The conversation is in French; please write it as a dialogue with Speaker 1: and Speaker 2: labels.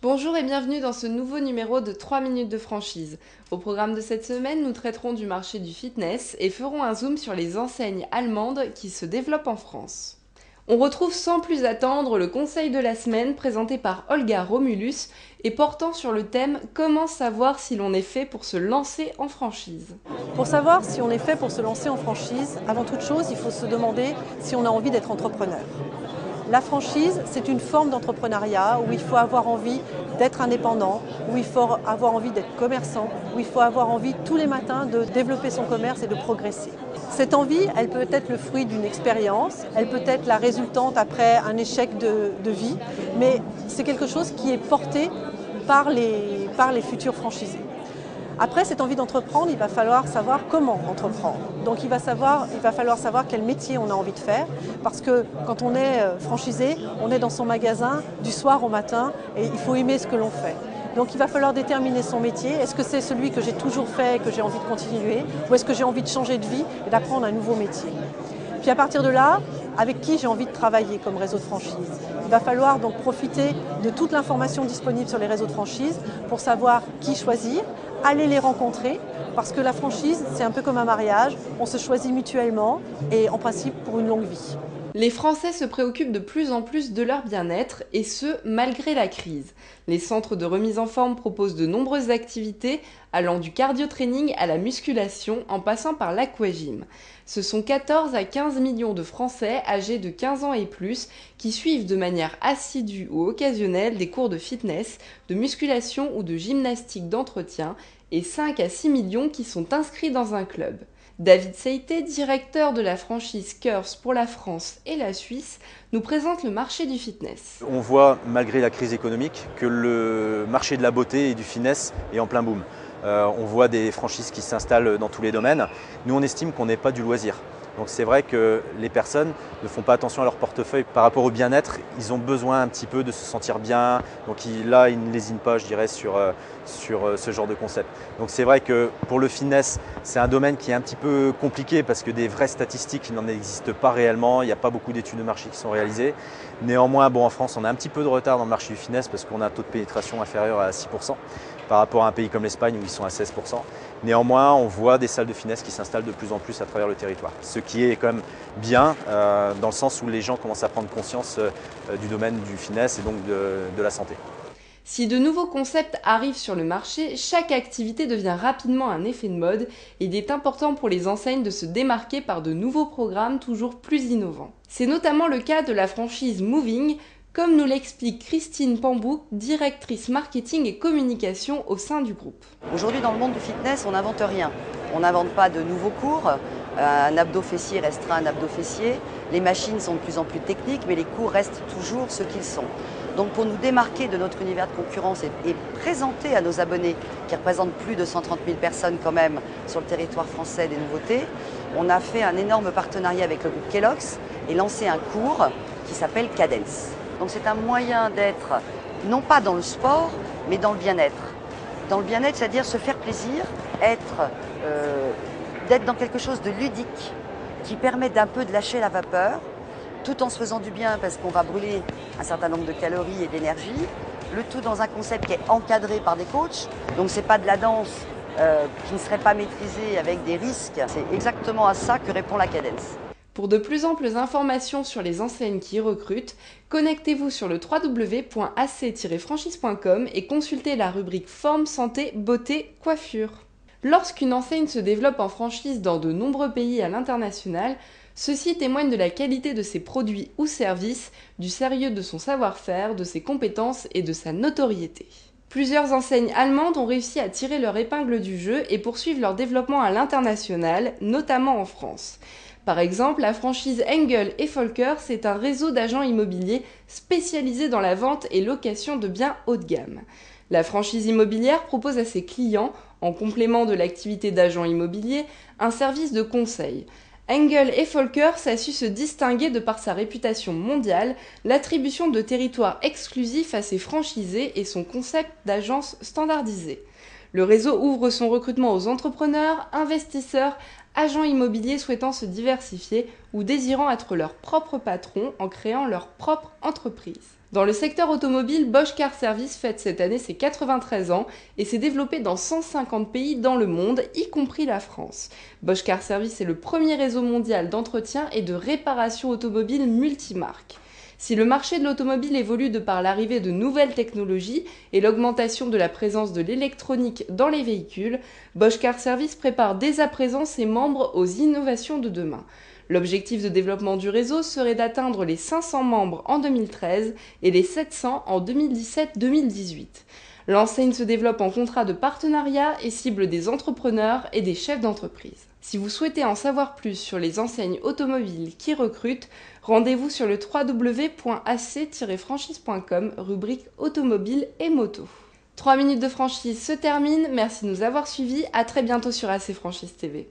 Speaker 1: Bonjour et bienvenue dans ce nouveau numéro de 3 minutes de franchise. Au programme de cette semaine, nous traiterons du marché du fitness et ferons un zoom sur les enseignes allemandes qui se développent en France. On retrouve sans plus attendre le conseil de la semaine présenté par Olga Romulus et portant sur le thème « Comment savoir si l'on est fait pour se lancer en franchise ?»
Speaker 2: Pour savoir si on est fait pour se lancer en franchise, avant toute chose, il faut se demander si on a envie d'être entrepreneur. La franchise, c'est une forme d'entrepreneuriat où il faut avoir envie d'être indépendant, où il faut avoir envie d'être commerçant, où il faut avoir envie tous les matins de développer son commerce et de progresser. Cette envie, elle peut être le fruit d'une expérience, elle peut être la résultante après un échec de vie, mais c'est quelque chose qui est porté par les futurs franchisés. Après cette envie d'entreprendre, il va falloir savoir comment entreprendre. Donc il va falloir savoir quel métier on a envie de faire, parce que quand on est franchisé, on est dans son magasin du soir au matin et il faut aimer ce que l'on fait. Donc il va falloir déterminer son métier. Est-ce que c'est celui que j'ai toujours fait et que j'ai envie de continuer, ou est-ce que j'ai envie de changer de vie et d'apprendre un nouveau métier? Puis à partir de là, avec qui j'ai envie de travailler comme réseau de franchise. Il va falloir donc profiter de toute l'information disponible sur les réseaux de franchise pour savoir qui choisir, aller les rencontrer, parce que la franchise, c'est un peu comme un mariage, on se choisit mutuellement et en principe pour une longue vie.
Speaker 1: Les Français se préoccupent de plus en plus de leur bien-être, et ce, malgré la crise. Les centres de remise en forme proposent de nombreuses activités, allant du cardio-training à la musculation, en passant par l'aquagym. Ce sont 14 à 15 millions de Français âgés de 15 ans et plus qui suivent de manière assidue ou occasionnelle des cours de fitness, de musculation ou de gymnastique d'entretien, et 5 à 6 millions qui sont inscrits dans un club. David Seité, directeur de la franchise Curves pour la France et la Suisse, nous présente le marché du fitness.
Speaker 3: On voit, malgré la crise économique, que le marché de la beauté et du fitness est en plein boom. On voit des franchises qui s'installent dans tous les domaines. Nous, on estime qu'on n'est pas du loisir. Donc c'est vrai que les personnes ne font pas attention à leur portefeuille par rapport au bien-être. Ils ont besoin un petit peu de se sentir bien. Donc là, ils ne lésinent pas, je dirais, sur ce genre de concept. Donc c'est vrai que pour le fitness, c'est un domaine qui est un petit peu compliqué parce que des vraies statistiques, il n'en existe pas réellement. Il n'y a pas beaucoup d'études de marché qui sont réalisées. Néanmoins, en France, on a un petit peu de retard dans le marché du fitness parce qu'on a un taux de pénétration inférieur à 6% par rapport à un pays comme l'Espagne où ils sont à 16%. Néanmoins, on voit des salles de fitness qui s'installent de plus en plus à travers le territoire. Ce qui est quand même bien dans le sens où les gens commencent à prendre conscience du domaine du fitness et donc de la santé.
Speaker 1: Si de nouveaux concepts arrivent sur le marché, chaque activité devient rapidement un effet de mode et il est important pour les enseignes de se démarquer par de nouveaux programmes toujours plus innovants. C'est notamment le cas de la franchise Moving, comme nous l'explique Christine Pambouc, directrice marketing et communication au sein du groupe.
Speaker 4: Aujourd'hui, dans le monde du fitness, on n'invente rien. On n'invente pas de nouveaux cours. Un abdos fessier restera un abdos fessier. Les machines sont de plus en plus techniques, mais les cours restent toujours ce qu'ils sont. Donc pour nous démarquer de notre univers de concurrence et présenter à nos abonnés, qui représentent plus de 130 000 personnes quand même sur le territoire français, des nouveautés, on a fait un énorme partenariat avec le groupe Kellogg's et lancé un cours qui s'appelle Cadence. Donc c'est un moyen d'être, non pas dans le sport, mais dans le bien-être. Dans le bien-être, c'est-à-dire se faire plaisir, d'être dans quelque chose de ludique qui permet d'un peu de lâcher la vapeur, tout en se faisant du bien parce qu'on va brûler un certain nombre de calories et d'énergie, le tout dans un concept qui est encadré par des coachs. Donc c'est pas de la danse qui ne serait pas maîtrisée avec des risques, c'est exactement à ça que répond la Cadence.
Speaker 1: Pour de plus amples informations sur les enseignes qui y recrutent, connectez-vous sur le www.ac-franchise.com et consultez la rubrique Forme, Santé, Beauté, Coiffure. Lorsqu'une enseigne se développe en franchise dans de nombreux pays à l'international, ceci témoigne de la qualité de ses produits ou services, du sérieux de son savoir-faire, de ses compétences et de sa notoriété. Plusieurs enseignes allemandes ont réussi à tirer leur épingle du jeu et poursuivent leur développement à l'international, notamment en France. Par exemple, la franchise Engel & Volkers est un réseau d'agents immobiliers spécialisé dans la vente et location de biens haut de gamme. La franchise immobilière propose à ses clients, en complément de l'activité d'agent immobilier, un service de conseil. Engel & Volkers a su se distinguer de par sa réputation mondiale, l'attribution de territoires exclusifs à ses franchisés et son concept d'agence standardisée. Le réseau ouvre son recrutement aux entrepreneurs, investisseurs, agents immobiliers souhaitant se diversifier ou désirant être leur propre patron en créant leur propre entreprise. Dans le secteur automobile, Bosch Car Service fête cette année ses 93 ans et s'est développé dans 150 pays dans le monde, y compris la France. Bosch Car Service est le premier réseau mondial d'entretien et de réparation automobile multimarque. Si le marché de l'automobile évolue de par l'arrivée de nouvelles technologies et l'augmentation de la présence de l'électronique dans les véhicules, Bosch Car Service prépare dès à présent ses membres aux innovations de demain. L'objectif de développement du réseau serait d'atteindre les 500 membres en 2013 et les 700 en 2017-2018. L'enseigne se développe en contrat de partenariat et cible des entrepreneurs et des chefs d'entreprise. Si vous souhaitez en savoir plus sur les enseignes automobiles qui recrutent, rendez-vous sur le www.ac-franchise.com, rubrique automobile et moto. 3 minutes de franchise se termine, merci de nous avoir suivis, à très bientôt sur AC Franchise TV.